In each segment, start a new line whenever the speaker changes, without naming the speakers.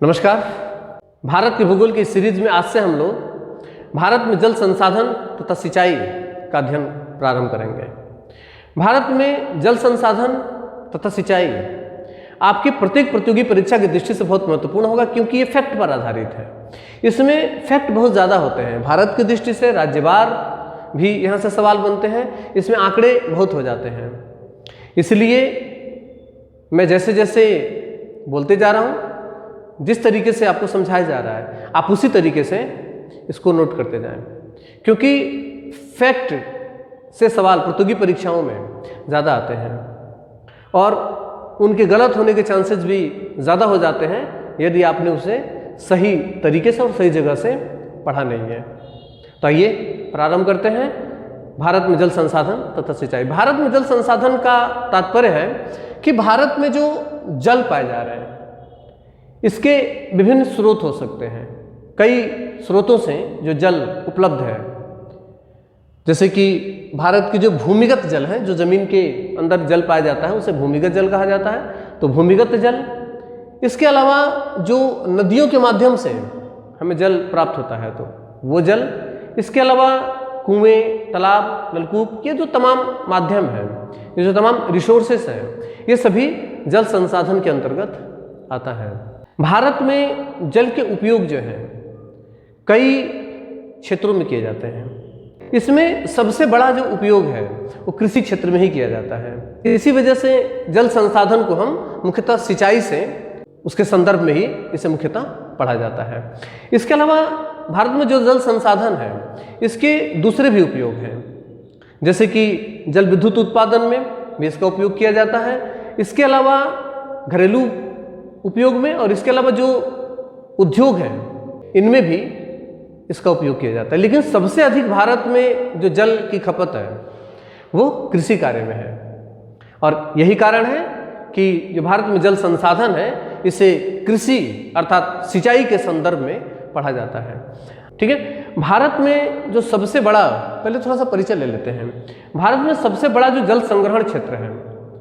नमस्कार। भारत के भूगोल की सीरीज में आज से हम लोग भारत में जल संसाधन तथा सिंचाई का अध्ययन प्रारंभ करेंगे। भारत में जल संसाधन तथा सिंचाई आपकी प्रत्येक प्रतियोगी परीक्षा की दृष्टि से बहुत महत्वपूर्ण होगा, क्योंकि ये फैक्ट पर आधारित है। इसमें फैक्ट बहुत ज़्यादा होते हैं। भारत की दृष्टि से राज्यवार भी यहाँ से सवाल बनते हैं, इसमें आंकड़े बहुत हो जाते हैं। इसलिए मैं जैसे जैसे बोलते जा रहा हूँ, जिस तरीके से आपको समझाया जा रहा है, आप उसी तरीके से इसको नोट करते जाएं, क्योंकि फैक्ट से सवाल प्रतियोगी परीक्षाओं में ज़्यादा आते हैं और उनके गलत होने के चांसेस भी ज़्यादा हो जाते हैं यदि आपने उसे सही तरीके से और सही जगह से पढ़ा नहीं है। तो आइए प्रारंभ करते हैं। भारत में जल संसाधन तथा सिंचाई। भारत में जल संसाधन का तात्पर्य है कि भारत में जो जल पाए जा रहे हैं इसके विभिन्न स्रोत हो सकते हैं। कई स्रोतों से जो जल उपलब्ध है, जैसे कि भारत की जो भूमिगत जल है, जो जमीन के अंदर जल पाया जाता है उसे भूमिगत जल कहा जाता है, तो भूमिगत जल। इसके अलावा जो नदियों के माध्यम से हमें जल प्राप्त होता है तो वो जल। इसके अलावा कुएं, तालाब, नलकूप, ये जो तमाम माध्यम है, ये जो तमाम रिसोर्सेस हैं, ये सभी जल संसाधन के अंतर्गत आता है। भारत में जल के उपयोग जो है कई क्षेत्रों में किए जाते हैं। इसमें सबसे बड़ा जो उपयोग है वो कृषि क्षेत्र में ही किया जाता है। इसी वजह से जल संसाधन को हम मुख्यतः सिंचाई से, उसके संदर्भ में ही इसे मुख्यतः पढ़ा जाता है। इसके अलावा भारत में जो जल संसाधन है इसके दूसरे भी उपयोग हैं, जैसे कि जल विद्युत उत्पादन में भी इसका उपयोग किया जाता है। इसके अलावा घरेलू उपयोग में और इसके अलावा जो उद्योग हैं इनमें भी इसका उपयोग किया जाता है। लेकिन सबसे अधिक भारत में जो जल की खपत है वो कृषि कार्य में है, और यही कारण है कि जो भारत में जल संसाधन है इसे कृषि अर्थात सिंचाई के संदर्भ में पढ़ा जाता है। ठीक है। भारत में जो सबसे बड़ा, पहले थोड़ा सा परिचय ले लेते हैं। भारत में सबसे बड़ा जो जल संग्रहण क्षेत्र है,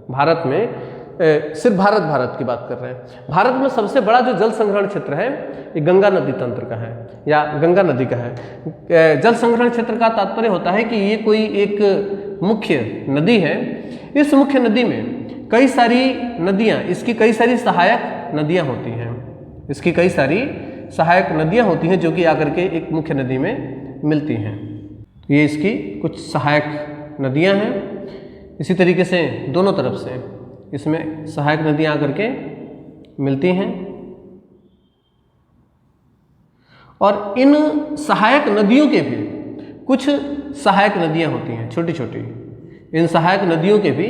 भारत में सिर्फ भारत की बात कर रहे हैं, भारत में सबसे बड़ा जो जल संग्रहण क्षेत्र है ये गंगा नदी तंत्र का है या गंगा नदी का है। जल संग्रहण क्षेत्र का तात्पर्य होता है कि ये कोई एक मुख्य नदी है। इस मुख्य नदी में कई सारी नदियाँ, इसकी कई सारी सहायक नदियाँ होती हैं। इसकी कई सारी सहायक नदियाँ होती हैं जो कि आकर के एक मुख्य नदी में मिलती हैं। ये इसकी कुछ सहायक नदियाँ हैं। इसी तरीके से दोनों तरफ से इसमें सहायक नदियाँ आकर के मिलती हैं, और इन सहायक नदियों के भी कुछ सहायक नदियाँ होती हैं छोटी छोटी। इन सहायक नदियों के भी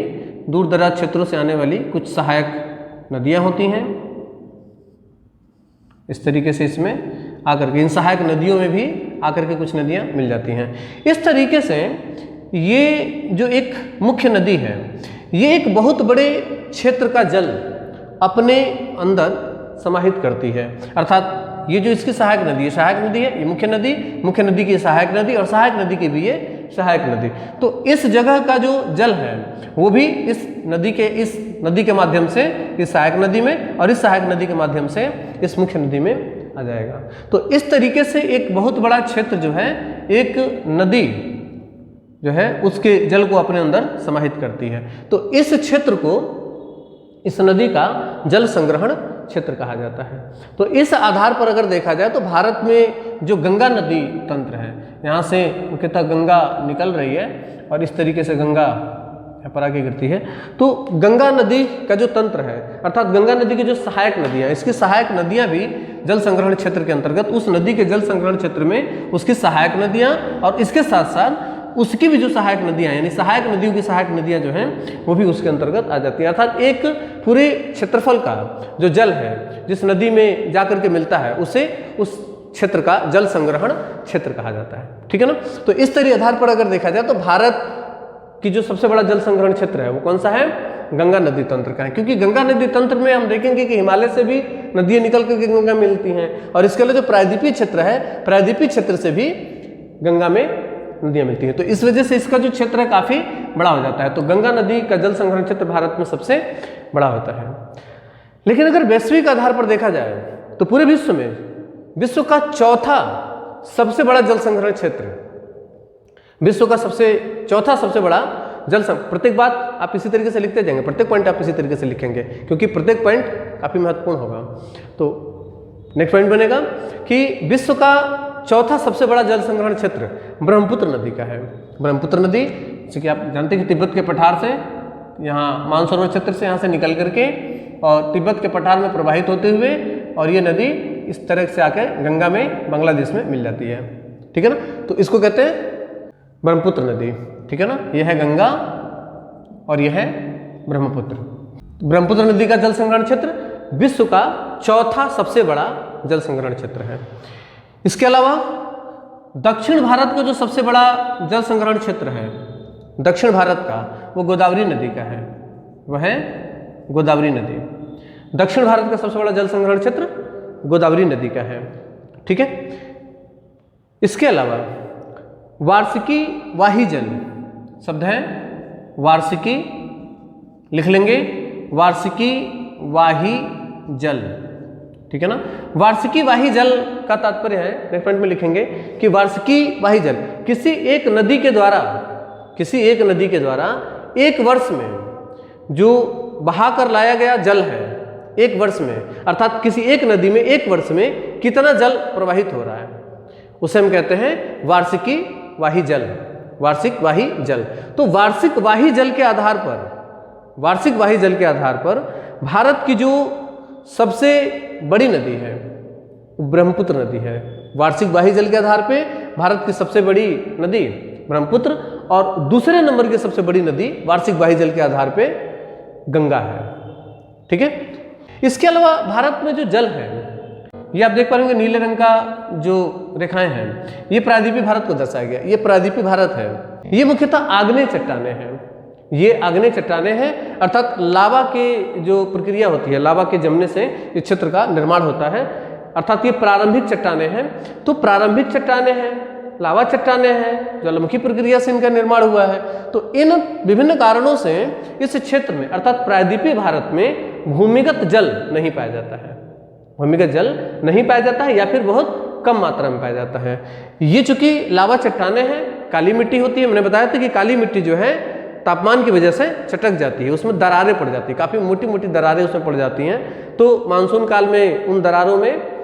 दूर दराज क्षेत्रों से आने वाली कुछ सहायक नदियाँ होती हैं। इस तरीके से इसमें आकर के इन सहायक नदियों में भी आकर के कुछ नदियाँ मिल जाती हैं। इस तरीके से ये जो एक मुख्य नदी है ये एक बहुत बड़े क्षेत्र का जल अपने अंदर समाहित करती है। अर्थात ये जो इसकी सहायक नदी है, सहायक नदी है ये मुख्य नदी की सहायक नदी, और सहायक नदी की भी ये सहायक नदी। तो इस जगह का जो जल है वो भी इस नदी के माध्यम से इस सहायक नदी में, और इस सहायक नदी के माध्यम से इस मुख्य नदी में आ जाएगा। तो इस तरीके से एक बहुत बड़ा क्षेत्र जो है, एक नदी जो है उसके जल को अपने अंदर समाहित करती है। तो इस क्षेत्र को, इस नदी का जल संग्रहण क्षेत्र कहा जाता है। तो इस आधार पर अगर देखा जाए तो भारत में जो गंगा नदी तंत्र है, यहाँ से मुख्यतः गंगा निकल रही है और इस तरीके से गंगा यहाँ पर आके गिरती है। तो गंगा नदी का जो तंत्र है, अर्थात गंगा नदी की जो सहायक नदियाँ, इसकी सहायक नदियाँ भी जल संग्रहण क्षेत्र के अंतर्गत, उस नदी के जल संग्रहण क्षेत्र में उसकी सहायक नदियाँ और इसके साथ साथ उसकी भी जो सहायक नदियाँ, यानी सहायक नदियों की सहायक नदियाँ जो हैं वो भी उसके अंतर्गत आ जाती है। अर्थात एक पूरे क्षेत्रफल का जो जल है जिस नदी में जाकर के मिलता है उसे उस क्षेत्र का जल संग्रहण क्षेत्र कहा जाता है। ठीक है ना। तो इस तरह आधार पर अगर देखा जाए तो भारत की जो सबसे बड़ा जल संग्रहण क्षेत्र है वो कौन सा है? गंगा नदी तंत्र का है, क्योंकि गंगा नदी तंत्र में हम देखेंगे कि हिमालय से भी नदियाँ निकल करके गंगा मिलती हैं, और इसके अलावा जो प्रायद्वीपीय क्षेत्र है, प्रायद्वीपीय क्षेत्र से भी गंगा में नदियाँ मिलती हैं। तो इस वजह से इसका जो क्षेत्र है काफ़ी बड़ा हो जाता है। तो गंगा नदी का जल संग्रहण क्षेत्र भारत में सबसे बड़ा होता है। लेकिन अगर वैश्विक आधार पर देखा जाए तो पूरे विश्व में विश्व का चौथा सबसे बड़ा जल संग्रहण क्षेत्र, विश्व का चौथा सबसे बड़ा जल संग्रहण। प्रत्येक बात आप इसी तरीके से लिखते जाएंगे, प्रत्येक पॉइंट आप इसी तरीके से लिखेंगे क्योंकि प्रत्येक पॉइंट काफी महत्वपूर्ण होगा। तो नेक्स्ट पॉइंट बनेगा कि विश्व का चौथा सबसे बड़ा जल संग्रहण क्षेत्र ब्रह्मपुत्र नदी का है। ब्रह्मपुत्र नदी, जैसे कि आप जानते हैं कि तिब्बत के पठार से, यहाँ मानसरोवर क्षेत्र से यहाँ से निकल करके और तिब्बत के पठार में प्रवाहित होते हुए और ये नदी इस तरह से आकर गंगा में, बांग्लादेश में मिल जाती है। ठीक है ना, तो इसको कहते हैं ब्रह्मपुत्र नदी। ठीक है ना, यह है गंगा और यह है ब्रह्मपुत्र। ब्रह्मपुत्र नदी का जल संग्रहण क्षेत्र विश्व का चौथा सबसे बड़ा जल संग्रहण क्षेत्र है। इसके अलावा दक्षिण भारत का जो सबसे बड़ा जल संग्रहण क्षेत्र है दक्षिण भारत का, वो गोदावरी नदी का है। वह है गोदावरी नदी। दक्षिण भारत का सबसे बड़ा जल संग्रहण क्षेत्र गोदावरी नदी का है। ठीक है, इसके अलावा वार्षिकी वाही जल शब्द है, वार्षिकी लिख लेंगे, वार्षिकी वाही जल। ठीक है ना, वार्षिकी वाही जल का तात्पर्य है, नेक्स्ट पॉइंट में लिखेंगे कि वार्षिकी वाही जल किसी एक नदी के द्वारा एक वर्ष में जो बहा कर लाया गया जल है, एक वर्ष में, अर्थात किसी एक नदी में एक वर्ष में कितना जल प्रवाहित हो रहा है, उसे हम कहते हैं वार्षिकी वाही जल, वार्षिक वाही जल। तो वार्षिक वाही जल के आधार पर भारत की जो सबसे बड़ी नदी है ब्रह्मपुत्र नदी है। वार्षिक वाही जल के आधार पे भारत की सबसे बड़ी नदी ब्रह्मपुत्र और दूसरे नंबर की सबसे बड़ी नदी वार्षिक वाही जल के आधार पे गंगा है। ठीक है, इसके अलावा भारत में जो जल है, ये आप देख पाएंगे नीले रंग का जो रेखाएं हैं, ये प्रायद्वीपीय भारत को दर्शाया गया। ये प्रायद्वीपीय भारत है, ये मुख्यतः आग्नेय चट्टाने हैं। ये आग्नेय चट्टाने हैं, अर्थात लावा के जो प्रक्रिया होती है, लावा के जमने से इस क्षेत्र का निर्माण होता है, अर्थात ये प्रारंभिक चट्टाने हैं। तो प्रारंभिक चट्टाने हैं, लावा चट्टाने हैं, ज्वालामुखी प्रक्रिया से इनका निर्माण हुआ है। तो इन विभिन्न कारणों से इस क्षेत्र में, अर्थात प्रायद्वीपीय भारत में भूमिगत जल नहीं पाया जाता है, भूमिगत जल नहीं पाया जाता है या फिर बहुत कम मात्रा में पाया जाता है। ये चूंकि लावा चट्टाने हैं, काली मिट्टी होती है, मैंने बताया था कि काली मिट्टी जो है तापमान की वजह से चटक जाती है, उसमें दरारें पड़ जाती है, काफ़ी मोटी मोटी दरारें उसमें पड़ जाती हैं। तो मानसून काल में उन दरारों में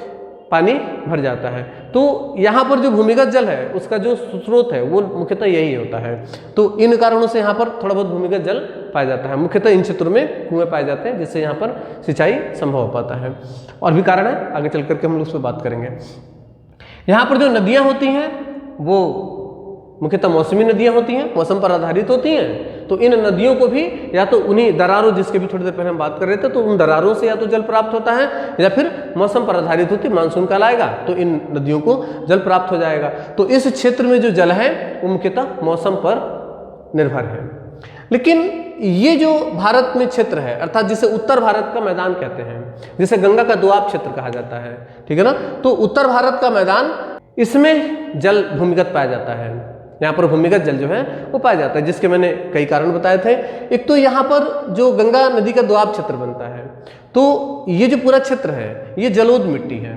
पानी भर जाता है। तो यहाँ पर जो भूमिगत जल है उसका जो स्रोत है वो मुख्यतः यही होता है। तो इन कारणों से यहाँ पर थोड़ा बहुत भूमिगत जल पाया जाता है। मुख्यतः इन क्षेत्रों में कुएं पाए जाते हैं जिससे यहाँ पर सिंचाई संभव हो पाता है। और भी कारण है, आगे चल करके हम लोग उस पर बात करेंगे। यहाँ पर जो नदियाँ होती हैं वो मुख्यतः मौसमी नदियाँ होती हैं, मौसम पर आधारित होती हैं। तो इन नदियों को भी या तो उन्हीं दरारों, जिसके भी थोड़ी देर पहले हम बात कर रहे थे, तो उन दरारों से या तो जल प्राप्त होता है या फिर मौसम पर आधारित होती है। मानसून काल आएगा तो इन नदियों को जल प्राप्त हो जाएगा। तो इस क्षेत्र में जो जल है वो मुख्यतः मौसम पर निर्भर है। लेकिन ये जो भारत में क्षेत्र है, अर्थात जिसे उत्तर भारत का मैदान कहते हैं, जिसे गंगा का दोआब क्षेत्र कहा जाता है, ठीक है ना, तो उत्तर भारत का मैदान, इसमें जल भूमिगत पाया जाता है। यहाँ पर भूमिगत जल जो है वो पाया जाता है, जिसके मैंने कई कारण बताए थे। एक तो यहाँ पर जो गंगा नदी का दोआब क्षेत्र बनता है, तो ये जो पूरा क्षेत्र है ये जलोद मिट्टी है,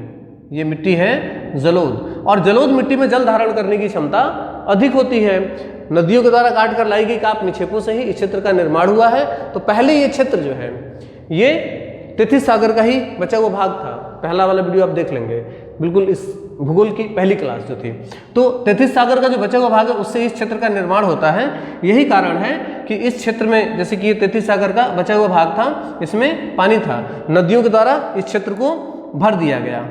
ये मिट्टी है जलोद, और जलोद मिट्टी में जल धारण करने की क्षमता अधिक होती है। नदियों के द्वारा काट कर लाई गई काप निक्षेपों से ही इस क्षेत्र का निर्माण हुआ है। तो पहले ये क्षेत्र जो है ये तेथिस सागर का ही बचा हुआ भाग था। पहला वाला वीडियो आप देख लेंगे, बिल्कुल इस भूगोल की पहली क्लास जो थी। तो तेथिस सागर का जो बचा हुआ भाग है उससे इस क्षेत्र का निर्माण होता है। यही कारण है कि इस क्षेत्र में, जैसे कि तेथिस सागर का बचा हुआ भाग था, इसमें पानी था, नदियों के द्वारा इस क्षेत्र को भर दिया गया,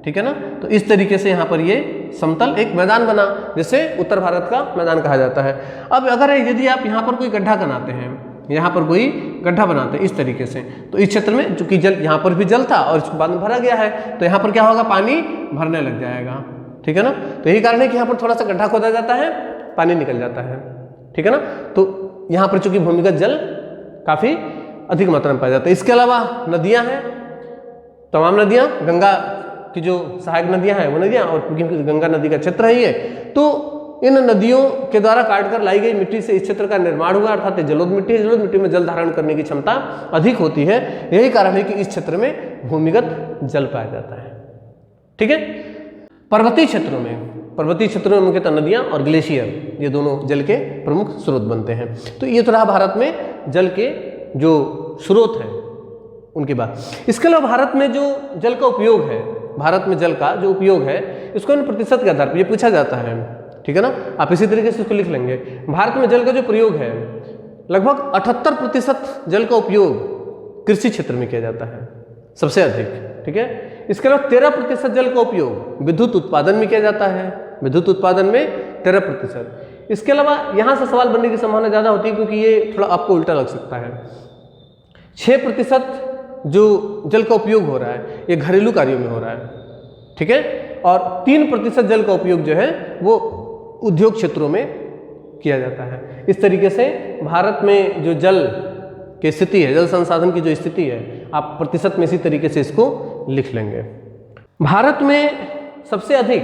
ठीक है ना। तो इस तरीके से यहाँ पर ये समतल एक मैदान बना, जिसे उत्तर भारत का मैदान कहा जाता है। अब अगर यदि आप यहाँ पर कोई गड्ढा बनाते हैं, यहाँ पर कोई गड्ढा बनाते हैं इस तरीके से, तो इस क्षेत्र में चूंकि जल, यहाँ पर भी जल था और इसको बाद में भरा गया है, तो यहाँ पर क्या होगा, पानी भरने लग जाएगा, ठीक है ना। तो यही कारण है कि यहाँ पर थोड़ा सा गड्ढा खोदा जाता है, पानी निकल जाता है, ठीक है ना। तो यहाँ पर चूंकि भूमिगत जल काफी अधिक मात्रा में पाया जाता है। इसके अलावा नदियाँ हैं, तमाम नदियाँ, गंगा की जो सहायक नदियाँ हैं वो नदियाँ, और क्योंकि गंगा नदी का क्षेत्र है ये, तो इन नदियों के द्वारा काटकर लाई गई मिट्टी से इस क्षेत्र का निर्माण हुआ, अर्थात जलोद मिट्टी है। जलोद मिट्टी में जल धारण करने की क्षमता अधिक होती है। यही कारण है कि इस क्षेत्र में भूमिगत जल पाया जाता है। ठीक है। पर्वतीय क्षेत्रों में मुख्यतः नदियां और ग्लेशियर, ये दोनों जल के प्रमुख स्रोत बनते हैं। तो ये तो रहा भारत में जल के जो स्रोत हैं उनकी बात। इसके अलावा भारत में जो जल का उपयोग है, भारत में जल का जो उपयोग है, इसको प्रतिशत के आधार पर ये पूछा जाता है, ठीक है ना। आप इसी तरीके से इसको लिख लेंगे। भारत में जल का जो प्रयोग है, लगभग 78% जल का उपयोग कृषि क्षेत्र में किया जाता है, सबसे अधिक, ठीक है। इसके अलावा 13% जल का उपयोग विद्युत उत्पादन में किया जाता है, विद्युत उत्पादन में 13%। इसके अलावा यहाँ से सवाल बनने की संभावना ज़्यादा होती है क्योंकि ये थोड़ा आपको उल्टा लग सकता है। 6% जो जल का उपयोग हो रहा है ये घरेलू कार्यों में हो रहा है, ठीक है। और 3% जल का उपयोग जो है वो उद्योग क्षेत्रों में किया जाता है। इस तरीके से भारत में जो जल की स्थिति है, जल संसाधन की जो स्थिति है, आप प्रतिशत में इसी तरीके से इसको लिख लेंगे। भारत में सबसे अधिक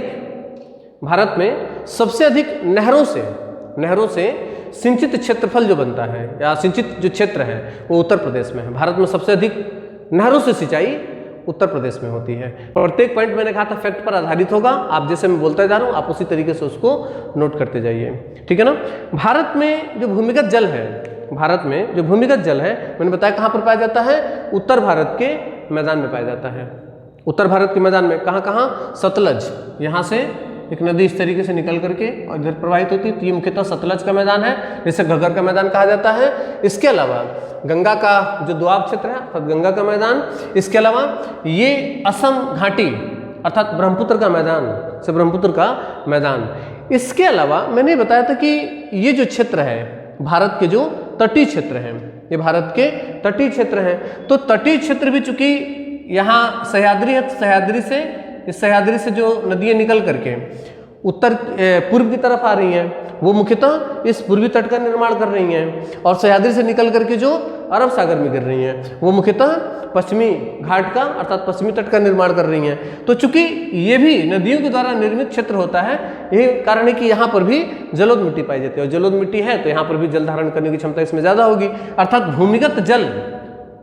नहरों से सिंचित क्षेत्रफल जो बनता है या सिंचित जो क्षेत्र है वो उत्तर प्रदेश में है। भारत में सबसे अधिक नहरों से सिंचाई उत्तर प्रदेश में होती है। प्रत्येक पॉइंट मैंने कहा था फैक्ट पर आधारित होगा, आप जैसे मैं बोलता जा रहा हूँ आप उसी तरीके से उसको नोट करते जाइए, ठीक है ना। भारत में जो भूमिगत जल है, मैंने बताया कहाँ पर पाया जाता है, उत्तर भारत के मैदान में पाया जाता है। उत्तर भारत के मैदान में कहाँ, सतलज, यहाँ से एक नदी इस तरीके से निकल करके और इधर प्रवाहित होती है, तो ये मुख्यतः सतलज का मैदान है, जिसे घग्गर का मैदान कहा जाता है। इसके अलावा गंगा का जो दोआब क्षेत्र है अर्थात गंगा का मैदान, इसके अलावा ये असम घाटी अर्थात ब्रह्मपुत्र का मैदान। इसके अलावा मैंने बताया था कि ये जो क्षेत्र है भारत के जो तटीय क्षेत्र हैं, ये भारत के तटीय क्षेत्र हैं। तो तटीय क्षेत्र भी चूंकि यहाँ सह्याद्री है, इस सह्याद्री से जो नदियाँ निकल करके पूर्व की तरफ आ रही हैं, वो मुख्यतः इस पूर्वी तट का निर्माण कर रही हैं, और सह्याद्री से निकल करके जो अरब सागर में गिर रही हैं वो मुख्यतः पश्चिमी घाट का अर्थात पश्चिमी तट का निर्माण कर रही हैं। तो चूंकि ये भी नदियों के द्वारा निर्मित क्षेत्र होता है, यही कारण है कि यहाँ पर भी जलोढ़ मिट्टी पाई जाती है, और जलोढ़ मिट्टी है तो यहाँ पर भी जल धारण करने की क्षमता इसमें ज़्यादा होगी। अर्थात भूमिगत जल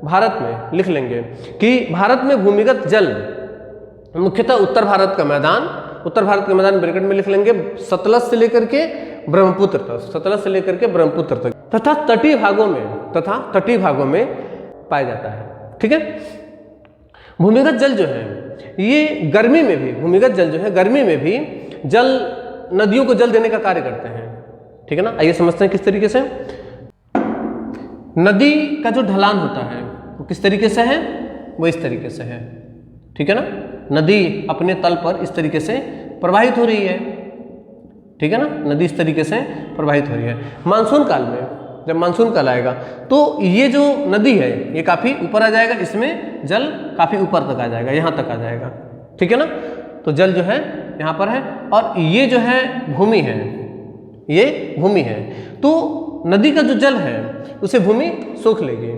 भारत में लिख लेंगे कि भारत में भूमिगत जल मुख्यतः उत्तर भारत का मैदान ब्रैकेट में लिख लेंगे, सतलज से लेकर के ब्रह्मपुत्र तक तथा तटीय भागों में पाया जाता है, ठीक है। भूमिगत जल जो है ये गर्मी में भी जल नदियों को जल देने का कार्य करते हैं, ठीक है ना। आइए समझते हैं किस तरीके से। नदी का जो ढलान होता है वो किस तरीके से है, वो इस तरीके से है, ठीक है ना। नदी अपने तल पर इस तरीके से प्रवाहित हो रही है, ठीक है ना, नदी इस तरीके से प्रवाहित हो रही है। मानसून काल में जब मानसून काल आएगा तो ये जो नदी है ये काफ़ी ऊपर आ जाएगा, इसमें जल काफ़ी ऊपर तक आ जाएगा, यहाँ तक आ जाएगा, ठीक है ना। तो जल जो है यहाँ पर है, और ये जो है भूमि है, तो नदी का जो जल है उसे भूमि सोख लेगी,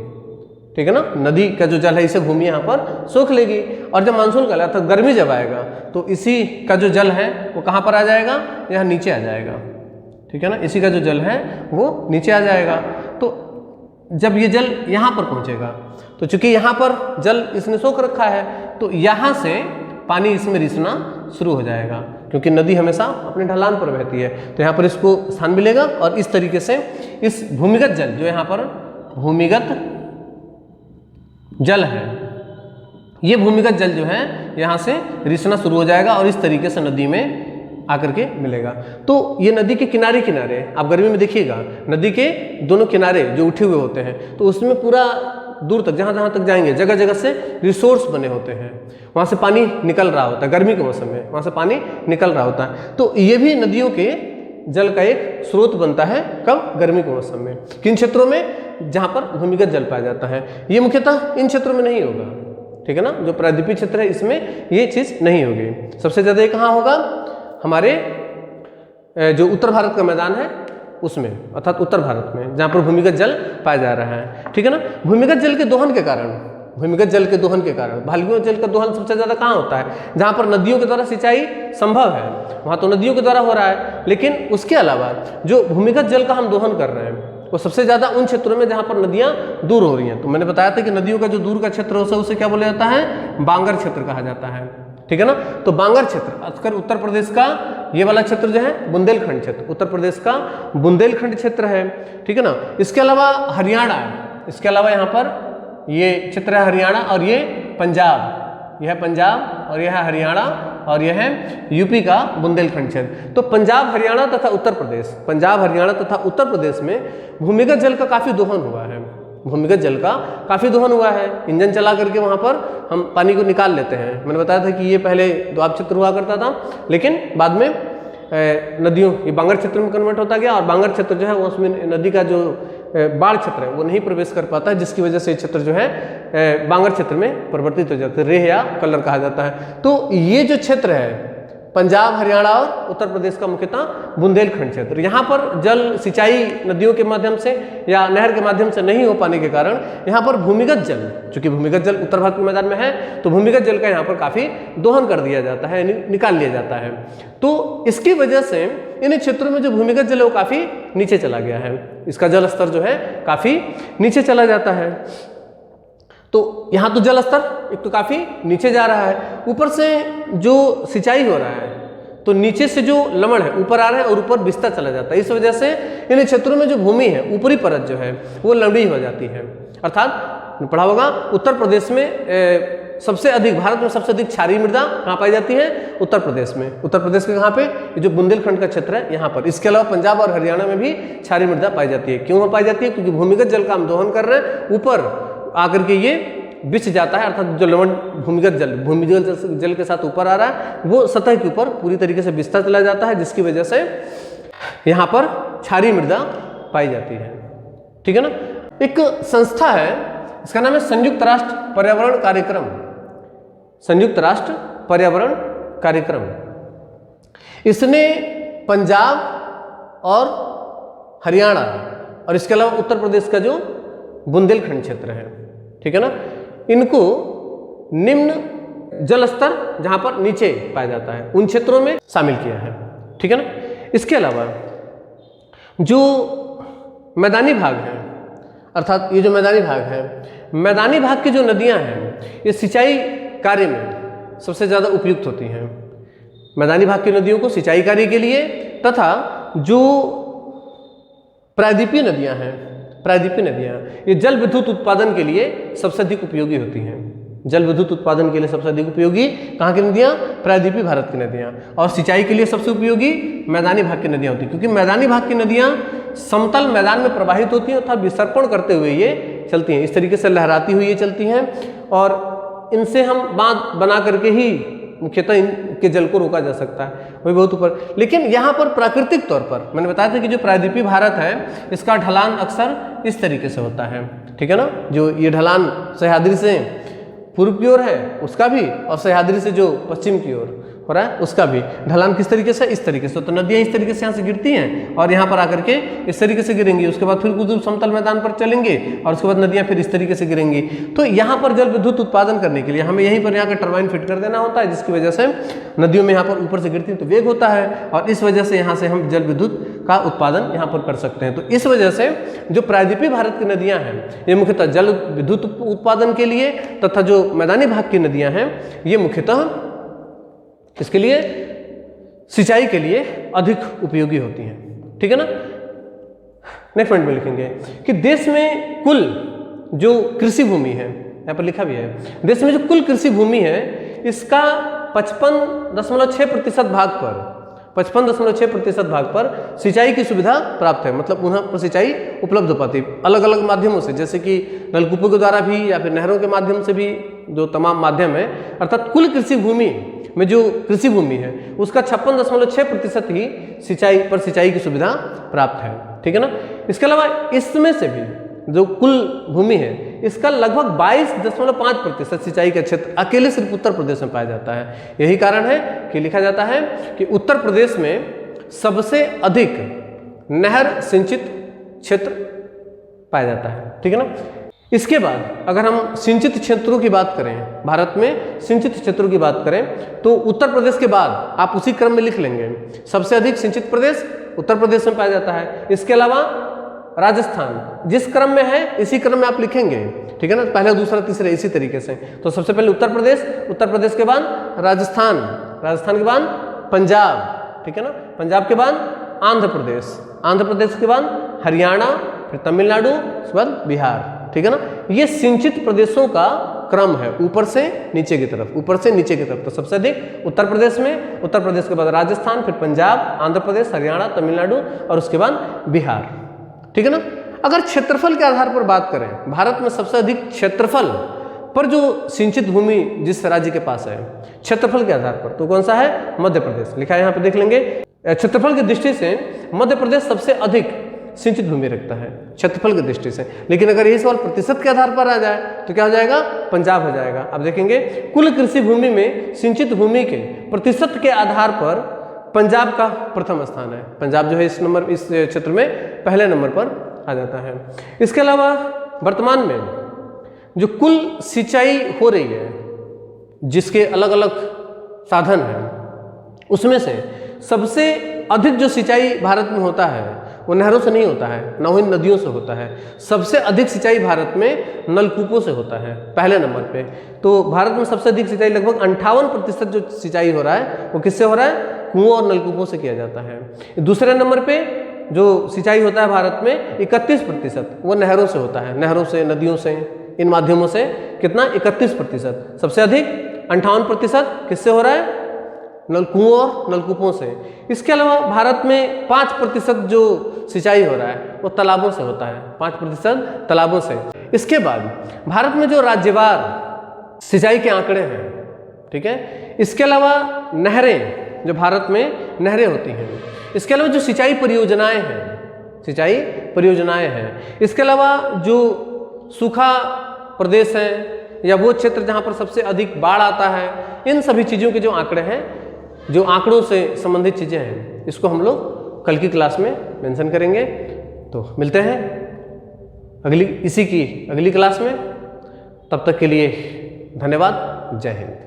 ठीक है ना। नदी का जो जल है इसे भूमि यहाँ पर सोख लेगी, और जब मानसून काल अर्थात गर्मी जब आएगा तो इसी का जो जल है वो कहाँ पर आ जाएगा, यहाँ नीचे आ जाएगा, ठीक है ना। इसी का जो जल है वो नीचे आ जाएगा। तो जब ये जल यहाँ पर पहुँचेगा तो चूंकि यहाँ पर जल इसने सोख रखा है तो यहाँ से पानी इसमें रिसना शुरू हो जाएगा, क्योंकि नदी हमेशा अपने ढलान पर बहती है, तो यहाँ पर इसको स्थान मिलेगा, और इस तरीके से इस भूमिगत जल जो यहाँ पर भूमिगत जल है, ये भूमिगत जल जो है यहाँ से रिसना शुरू हो जाएगा और इस तरीके से नदी में आकर के मिलेगा। तो ये नदी के किनारे आप गर्मी में देखिएगा, नदी के दोनों किनारे जो उठे हुए होते हैं तो उसमें पूरा दूर तक जहाँ तक जाएंगे जगह जगह से रिसोर्स बने होते हैं, वहाँ से पानी निकल रहा होता है, गर्मी के मौसम में वहाँ से पानी निकल रहा होता है। तो ये भी नदियों के जल का एक स्रोत बनता है, कब, गर्मी के मौसम में। किन क्षेत्रों में, जहाँ पर भूमिगत जल पाया जाता है। ये मुख्यतः इन क्षेत्रों में नहीं होगा, ठीक है ना, जो प्रायद्वीपीय क्षेत्र है इसमें ये चीज़ नहीं होगी। सबसे ज़्यादा ये कहाँ होगा, हमारे जो उत्तर भारत का मैदान है उसमें, अर्थात उत्तर भारत में जहाँ पर भूमिगत जल पाया जा रहा है, ठीक है ना। भूमिगत जल के दोहन के कारण भालुओं जल का दोहन सबसे ज़्यादा कहाँ होता है, जहाँ पर नदियों के द्वारा सिंचाई संभव है, वहाँ तो नदियों के द्वारा हो रहा है, लेकिन उसके अलावा जो भूमिगत जल का हम दोहन कर रहे हैं वो सबसे ज़्यादा उन क्षेत्रों में जहाँ पर नदियाँ दूर हो रही हैं। तो मैंने बताया था कि नदियों का जो दूर का क्षेत्र होता है उसे क्या बोला जाता है, बांगर क्षेत्र कहा जाता है, ठीक है ना। तो बांगर क्षेत्र अक्सर उत्तर प्रदेश का ये वाला क्षेत्र जो है बुंदेलखंड क्षेत्र, उत्तर प्रदेश का बुंदेलखंड क्षेत्र है, ठीक है ना। इसके अलावा हरियाणा, इसके अलावा यहाँ पर ये क्षेत्र है हरियाणा और ये पंजाब, यह है पंजाब और यह है हरियाणा और यह है यूपी का बुंदेलखंड क्षेत्र। तो पंजाब, हरियाणा तथा उत्तर प्रदेश, पंजाब, हरियाणा तथा उत्तर प्रदेश में भूमिगत जल का काफ़ी दोहन हुआ है, भूमिगत जल का काफ़ी दोहन हुआ है। इंजन चला करके वहाँ पर हम पानी को निकाल लेते हैं। मैंने बताया था कि ये पहले दोआब क्षेत्र हुआ करता था, लेकिन बाद में नदियों ये बांगर क्षेत्र में कन्वर्ट होता गया और बांगर क्षेत्र जो है वो उसमें नदी का जो बाढ़ क्षेत्र है वो नहीं प्रवेश कर पाता है, जिसकी वजह से ये क्षेत्र जो है बांगर क्षेत्र में परिवर्तित हो जाता है, रेह या कलर कहा जाता है। तो ये जो क्षेत्र है पंजाब, हरियाणा और उत्तर प्रदेश का मुख्यतः बुंदेलखंड क्षेत्र, यहाँ पर जल सिंचाई नदियों के माध्यम से या नहर के माध्यम से नहीं हो पाने के कारण यहाँ पर भूमिगत जल, चूंकि भूमिगत जल उत्तर भारत के मैदान में है तो भूमिगत जल का यहाँ पर काफ़ी दोहन कर दिया जाता है, निकाल लिया जाता है। तो इसकी वजह से इन क्षेत्रों में जो भूमिगत जल है वो काफ़ी नीचे चला गया है, इसका जल स्तर जो है काफ़ी नीचे चला जाता है। तो यहाँ तो जल स्तर एक तो काफ़ी नीचे जा रहा है, ऊपर से जो सिंचाई हो रहा है तो नीचे से जो लवण है ऊपर आ रहा है और ऊपर बिस्ता चला जाता है। इस वजह से इन क्षेत्रों में जो भूमि है ऊपरी परत जो है वो लंबी हो जाती है। अर्थात पढ़ा होगा उत्तर प्रदेश में सबसे अधिक, भारत में सबसे अधिक क्षारीय मृदा कहाँ पाई जाती है? उत्तर प्रदेश में। उत्तर प्रदेश के कहाँ पे? ये जो बुंदेलखंड का क्षेत्र है यहाँ पर। इसके अलावा पंजाब और हरियाणा में भी क्षारीय मृदा पाई जाती है। क्यों पाई जाती है? क्योंकि भूमिगत जल का हम दोहन कर रहे हैं, ऊपर आकर के ये बिछ जाता है, अर्थात जो लवण भूमिगत जल के साथ ऊपर आ रहा है वो सतह के ऊपर पूरी तरीके से बिछता चला जाता है, जिसकी वजह से यहाँ पर क्षारीय मृदा पाई जाती है। ठीक है ना। एक संस्था है, इसका नाम है संयुक्त राष्ट्र पर्यावरण कार्यक्रम, संयुक्त राष्ट्र पर्यावरण कार्यक्रम। इसने पंजाब और हरियाणा और इसके अलावा उत्तर प्रदेश का जो बुंदेलखंड क्षेत्र है, ठीक है ना, इनको निम्न जल स्तर जहां पर नीचे पाया जाता है उन क्षेत्रों में शामिल किया है। ठीक है ना। इसके अलावा जो मैदानी भाग है, अर्थात ये जो मैदानी भाग है, मैदानी भाग की जो नदियां हैं ये सिंचाई कार्य में सबसे ज़्यादा उपयुक्त होती हैं। मैदानी भाग की नदियों को सिंचाई कार्य के लिए तथा जो प्रायद्वीपीय नदियां हैं, प्रायद्वीपीय नदियां ये जल विद्युत उत्पादन के लिए सबसे अधिक उपयोगी होती हैं। जल विद्युत उत्पादन के लिए सबसे अधिक उपयोगी कहाँ की नदियाँ? प्रायद्वीपीय भारत की नदियाँ। और सिंचाई के लिए सबसे उपयोगी मैदानी भाग की नदियाँ होती हैं, क्योंकि मैदानी भाग की नदियाँ समतल मैदान में प्रवाहित होती हैं तथा विसर्पण करते हुए ये चलती हैं, इस तरीके से लहराती हुई ये चलती हैं और इनसे हम बांध बना करके ही मुख्यतः इनके जल को रोका जा सकता है, वही बहुत ऊपर। लेकिन यहाँ पर प्राकृतिक तौर पर मैंने बताया था कि जो प्रायद्वीपीय भारत है इसका ढलान अक्सर इस तरीके से होता है। ठीक है ना। जो ये ढलान सह्याद्री से पूर्व की ओर है उसका भी और सह्याद्री से जो पश्चिम की ओर हो रहा है उसका भी ढलान किस तरीके से? इस तरीके से। तो नदियाँ इस तरीके से यहाँ से गिरती हैं और यहाँ पर आकर के इस तरीके से गिरेंगी, उसके बाद फिर कुछ दूर समतल मैदान पर चलेंगे और उसके बाद नदियाँ फिर इस तरीके से गिरेंगी। तो यहाँ पर जल विद्युत उत्पादन करने के लिए हमें यहीं पर यहाँ का टरबाइन फिट कर देना होता है, जिसकी वजह से नदियों में यहाँ पर ऊपर से गिरती है तो वेग होता है और इस वजह से यहाँ से हम जल विद्युत का उत्पादन यहाँ पर कर सकते हैं। तो इस वजह से जो प्रायद्वीपीय भारत की नदियाँ हैं ये मुख्यतः जल विद्युत उत्पादन के लिए तथा जो मैदानी भाग की नदियाँ हैं ये मुख्यतः इसके लिए सिंचाई के लिए अधिक उपयोगी होती हैं। ठीक है ना। नेक्स्ट पॉइंट में लिखेंगे कि देश में कुल जो कृषि भूमि है, यहाँ पर लिखा भी है, देश में जो कुल कृषि भूमि है इसका 55.6% भाग पर 55.6% भाग पर सिंचाई की सुविधा प्राप्त है, मतलब उन्हें पर सिंचाई उपलब्ध हो पाती है अलग अलग माध्यमों से, जैसे कि नलकूपों के द्वारा भी या फिर नहरों के माध्यम से भी, जो तमाम माध्यम है। अर्थात कुल कृषि भूमि में जो कृषि भूमि है उसका 56.6% ही सिंचाई की सुविधा प्राप्त है। ठीक है ना। इसके अलावा इसमें से भी जो कुल भूमि है इसका लगभग 22.5% सिंचाई का क्षेत्र अकेले सिर्फ उत्तर प्रदेश में पाया जाता है। यही कारण है कि लिखा जाता है कि उत्तर प्रदेश में सबसे अधिक नहर सिंचित क्षेत्र पाया जाता है। ठीक है ना। इसके बाद अगर हम सिंचित क्षेत्रों की बात करें, भारत में सिंचित क्षेत्रों की बात करें तो उत्तर प्रदेश के बाद आप उसी क्रम में लिख लेंगे, सबसे अधिक सिंचित प्रदेश उत्तर प्रदेश में पाया जाता है। इसके अलावा राजस्थान, जिस क्रम में है इसी क्रम में आप लिखेंगे, ठीक है ना, पहला दूसरा तीसरा इसी तरीके से। तो सबसे पहले उत्तर प्रदेश, उत्तर प्रदेश के बाद राजस्थान, राजस्थान के बाद पंजाब, ठीक है ना, पंजाब के बाद आंध्र प्रदेश, आंध्र प्रदेश के बाद हरियाणा, फिर तमिलनाडु, उसके बाद बिहार, ठीक है ना। ये सिंचित प्रदेशों का क्रम है, ऊपर से नीचे की तरफ, ऊपर से नीचे की तरफ। तो सबसे अधिक उत्तर प्रदेश में, उत्तर प्रदेश के बाद राजस्थान, फिर पंजाब, आंध्र प्रदेश, हरियाणा, तमिलनाडु और उसके बाद बिहार, ठीक है ना। अगर क्षेत्रफल के आधार पर बात करें, भारत में सबसे अधिक क्षेत्रफल पर जो सिंचित भूमि जिस राज्य के पास है क्षेत्रफल के आधार पर, तो कौन सा है? मध्य प्रदेश, लिखा है यहाँ पे, देख लेंगे। क्षेत्रफल की दृष्टि से मध्य प्रदेश सबसे अधिक सिंचित भूमि रखता है क्षेत्रफल की दृष्टि से। लेकिन अगर यही सवाल प्रतिशत के आधार पर आ जाए तो क्या हो जाएगा? पंजाब हो जाएगा। अब देखेंगे कुल कृषि भूमि में सिंचित भूमि के प्रतिशत के आधार पर पंजाब का प्रथम स्थान है। पंजाब जो है इस क्षेत्र में पहले नंबर पर आ जाता है। इसके अलावा वर्तमान में जो कुल सिंचाई हो रही है, जिसके अलग अलग साधन हैं, उसमें से सबसे अधिक जो सिंचाई भारत में होता है वो नहरों से नहीं होता है, न ही नदियों से होता है। सबसे अधिक सिंचाई भारत में नलकूपों से होता है पहले नंबर पे। तो भारत में सबसे अधिक सिंचाई लगभग 58% जो सिंचाई हो रहा है वो किससे हो रहा है? कुओं और नलकूपों से किया जाता है। दूसरे नंबर पे जो सिंचाई होता है भारत में 31% वो नहरों से होता है, नहरों से, नदियों से, इन माध्यमों से। कितना? 31%। सबसे अधिक 58% किससे हो रहा है? कुओं और नलकूपों से। इसके अलावा भारत में 5% जो सिंचाई हो रहा है वो तालाबों से होता है, 5% तालाबों से। इसके बाद भारत में जो राज्यवार सिंचाई के आंकड़े हैं, ठीक है, इसके अलावा नहरें, जो भारत में नहरें होती हैं, इसके अलावा जो सिंचाई परियोजनाएं हैं, सिंचाई परियोजनाएं हैं, इसके अलावा जो सूखा प्रदेश हैं या वो क्षेत्र जहाँ पर सबसे अधिक बाढ़ आता है, इन सभी चीज़ों के जो आंकड़े हैं, जो आंकड़ों से संबंधित चीज़ें हैं, इसको हम लोग कल की क्लास में मेंशन करेंगे। तो मिलते हैं अगली क्लास में। तब तक के लिए धन्यवाद। जय हिंद।